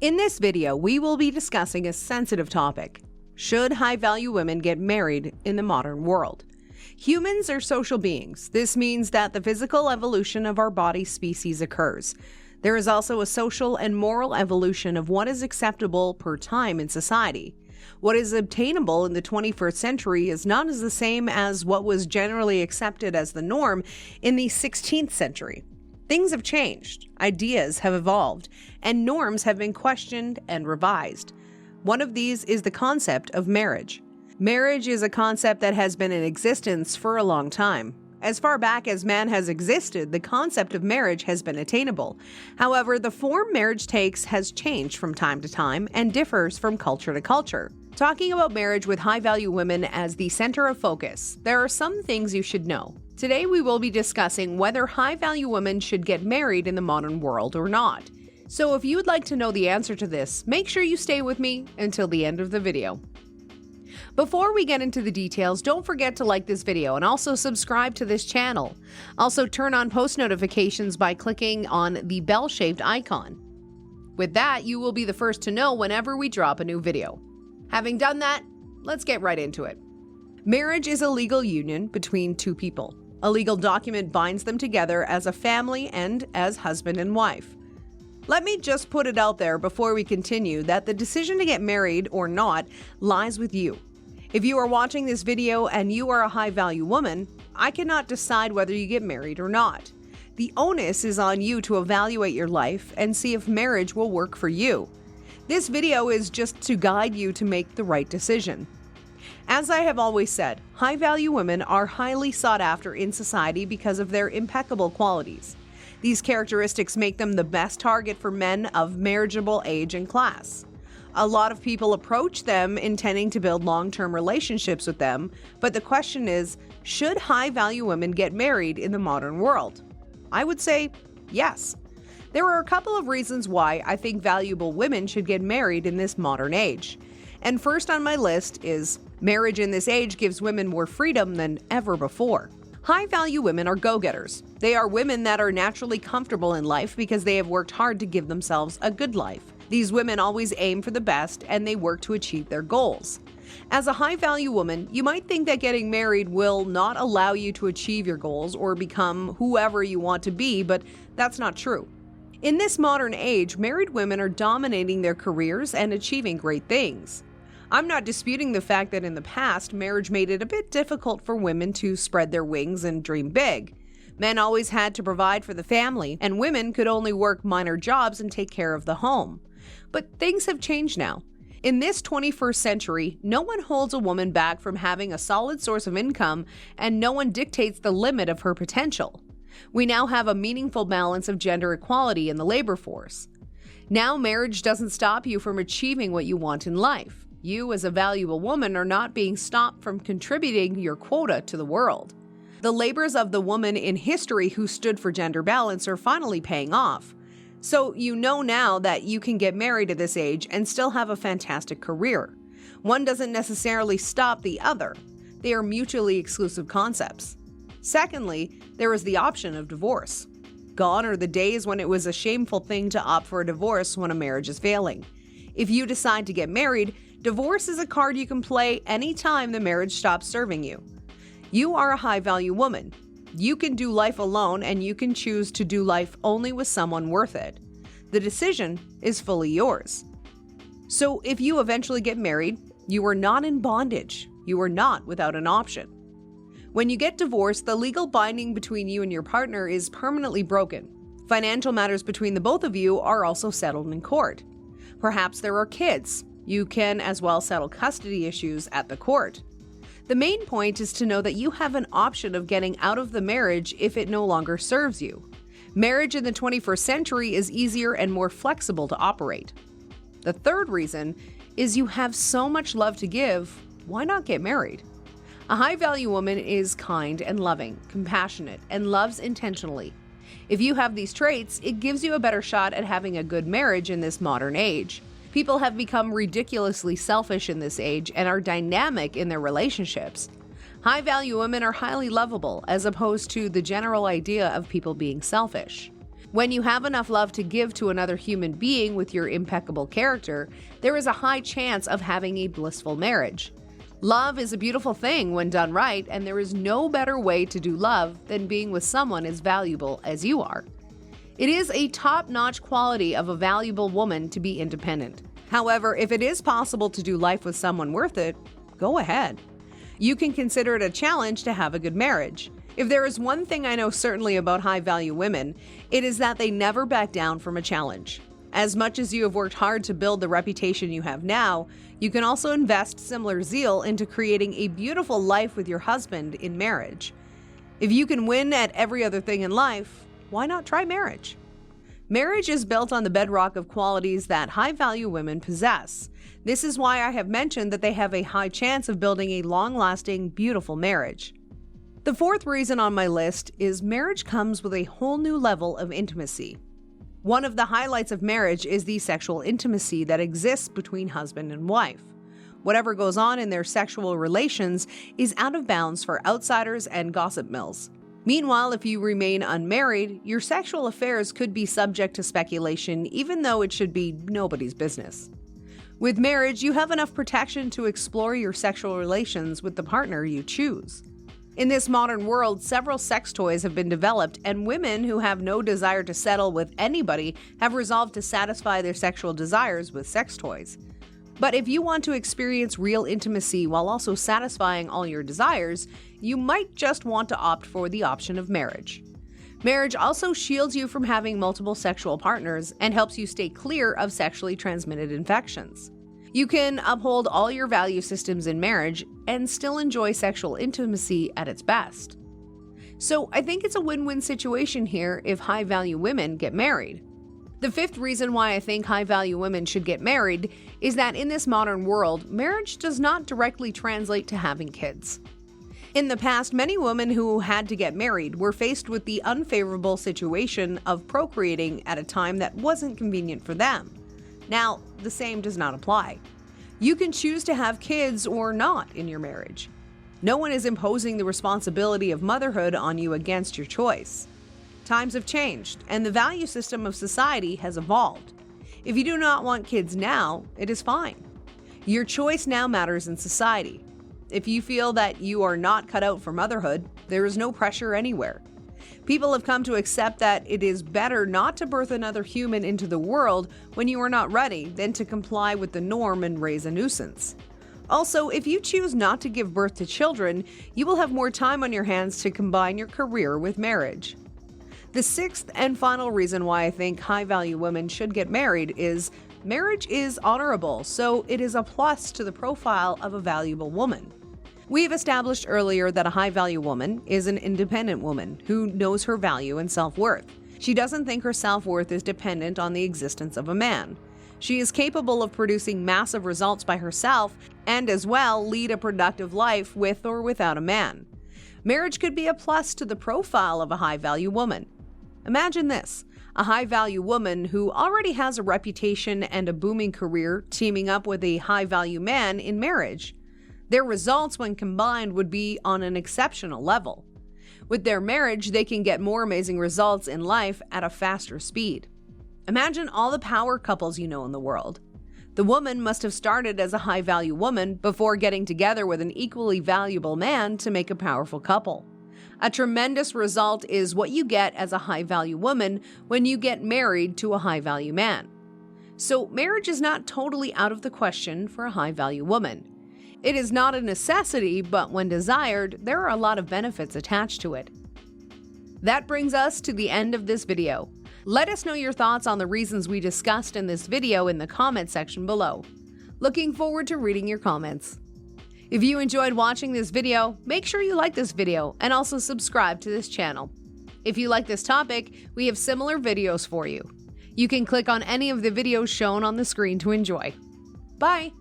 In this video, we will be discussing a sensitive topic. Should high-value women get married in the modern world? Humans are social beings. This means that the physical evolution of our body species occurs. There is also a social and moral evolution of what is acceptable per time in society. What is obtainable in the 21st century is not as the same as what was generally accepted as the norm in the 16th century. Things have changed, ideas have evolved, and norms have been questioned and revised. One of these is the concept of marriage. Marriage is a concept that has been in existence for a long time. As far back as man has existed, the concept of marriage has been attainable. However, the form marriage takes has changed from time to time and differs from culture to culture. Talking about marriage with high-value women as the center of focus, there are some things you should know. Today we will be discussing whether high-value women should get married in the modern world or not. So if you would like to know the answer to this, make sure you stay with me until the end of the video. Before we get into the details, don't forget to like this video and also subscribe to this channel. Also turn on post notifications by clicking on the bell-shaped icon. With that, you will be the first to know whenever we drop a new video. Having done that, let's get right into it. Marriage is a legal union between two people. A legal document binds them together as a family and as husband and wife. Let me just put it out there before we continue that the decision to get married or not lies with you. If you are watching this video and you are a high-value woman, I cannot decide whether you get married or not. The onus is on you to evaluate your life and see if marriage will work for you. This video is just to guide you to make the right decision. As I have always said, high-value women are highly sought after in society because of their impeccable qualities. These characteristics make them the best target for men of marriageable age and class. A lot of people approach them intending to build long-term relationships with them, but the question is, should high-value women get married in the modern world? I would say yes. There are a couple of reasons why I think valuable women should get married in this modern age. And first on my list is marriage in this age gives women more freedom than ever before. High-value women are go-getters. They are women that are naturally comfortable in life because they have worked hard to give themselves a good life. These women always aim for the best and they work to achieve their goals. As a high-value woman, you might think that getting married will not allow you to achieve your goals or become whoever you want to be, but that's not true. In this modern age, married women are dominating their careers and achieving great things. I'm not disputing the fact that in the past, marriage made it a bit difficult for women to spread their wings and dream big. Men always had to provide for the family, and women could only work minor jobs and take care of the home. But things have changed now. In this 21st century, no one holds a woman back from having a solid source of income, and no one dictates the limit of her potential. We now have a meaningful balance of gender equality in the labor force. Now marriage doesn't stop you from achieving what you want in life. You, as a valuable woman, are not being stopped from contributing your quota to the world. The labors of the woman in history who stood for gender balance are finally paying off. So you know now that you can get married at this age and still have a fantastic career. One doesn't necessarily stop the other. They are mutually exclusive concepts. Secondly, there is the option of divorce. Gone are the days when it was a shameful thing to opt for a divorce when a marriage is failing. If you decide to get married, divorce is a card you can play anytime the marriage stops serving you. You are a high-value woman. You can do life alone and you can choose to do life only with someone worth it. The decision is fully yours. So if you eventually get married, you are not in bondage. You are not without an option. When you get divorced, the legal binding between you and your partner is permanently broken. Financial matters between the both of you are also settled in court. Perhaps there are kids. You can as well settle custody issues at the court. The main point is to know that you have an option of getting out of the marriage if it no longer serves you. Marriage in the 21st century is easier and more flexible to operate. The third reason is you have so much love to give, why not get married? A high-value woman is kind and loving, compassionate, and loves intentionally. If you have these traits, it gives you a better shot at having a good marriage in this modern age. People have become ridiculously selfish in this age and are dynamic in their relationships. High-value women are highly lovable, as opposed to the general idea of people being selfish. When you have enough love to give to another human being with your impeccable character, there is a high chance of having a blissful marriage. Love is a beautiful thing when done right, and there is no better way to do love than being with someone as valuable as you are. It is a top-notch quality of a valuable woman to be independent. However, if it is possible to do life with someone worth it, go ahead. You can consider it a challenge to have a good marriage. If there is one thing I know certainly about high-value women, it is that they never back down from a challenge. As much as you have worked hard to build the reputation you have now, you can also invest similar zeal into creating a beautiful life with your husband in marriage. If you can win at every other thing in life, why not try marriage? Marriage is built on the bedrock of qualities that high-value women possess. This is why I have mentioned that they have a high chance of building a long-lasting, beautiful marriage. The fourth reason on my list is marriage comes with a whole new level of intimacy. One of the highlights of marriage is the sexual intimacy that exists between husband and wife. Whatever goes on in their sexual relations is out of bounds for outsiders and gossip mills. Meanwhile, if you remain unmarried, your sexual affairs could be subject to speculation, even though it should be nobody's business. With marriage, you have enough protection to explore your sexual relations with the partner you choose. In this modern world, several sex toys have been developed, and women who have no desire to settle with anybody have resolved to satisfy their sexual desires with sex toys. But if you want to experience real intimacy while also satisfying all your desires, you might just want to opt for the option of marriage. Marriage also shields you from having multiple sexual partners and helps you stay clear of sexually transmitted infections. You can uphold all your value systems in marriage and still enjoy sexual intimacy at its best. So I think it's a win-win situation here if high-value women get married. The fifth reason why I think high-value women should get married is that in this modern world, marriage does not directly translate to having kids. In the past, many women who had to get married were faced with the unfavorable situation of procreating at a time that wasn't convenient for them. Now, the same does not apply. You can choose to have kids or not in your marriage. No one is imposing the responsibility of motherhood on you against your choice. Times have changed, and the value system of society has evolved. If you do not want kids now, it is fine. Your choice now matters in society. If you feel that you are not cut out for motherhood, there is no pressure anywhere. People have come to accept that it is better not to birth another human into the world when you are not ready than to comply with the norm and raise a nuisance. Also, if you choose not to give birth to children, you will have more time on your hands to combine your career with marriage. The sixth and final reason why I think high-value women should get married is marriage is honorable, so it is a plus to the profile of a valuable woman. We've established earlier that a high-value woman is an independent woman who knows her value and self-worth. She doesn't think her self-worth is dependent on the existence of a man. She is capable of producing massive results by herself and as well lead a productive life with or without a man. Marriage could be a plus to the profile of a high-value woman. Imagine this, a high-value woman who already has a reputation and a booming career teaming up with a high-value man in marriage. Their results when combined would be on an exceptional level. With their marriage, they can get more amazing results in life at a faster speed. Imagine all the power couples you know in the world. The woman must have started as a high-value woman before getting together with an equally valuable man to make a powerful couple. A tremendous result is what you get as a high-value woman when you get married to a high-value man. So marriage is not totally out of the question for a high-value woman. It is not a necessity, but when desired, there are a lot of benefits attached to it. That brings us to the end of this video. Let us know your thoughts on the reasons we discussed in this video in the comment section below. Looking forward to reading your comments. If you enjoyed watching this video, make sure you like this video and also subscribe to this channel. If you like this topic, we have similar videos for you. You can click on any of the videos shown on the screen to enjoy. Bye!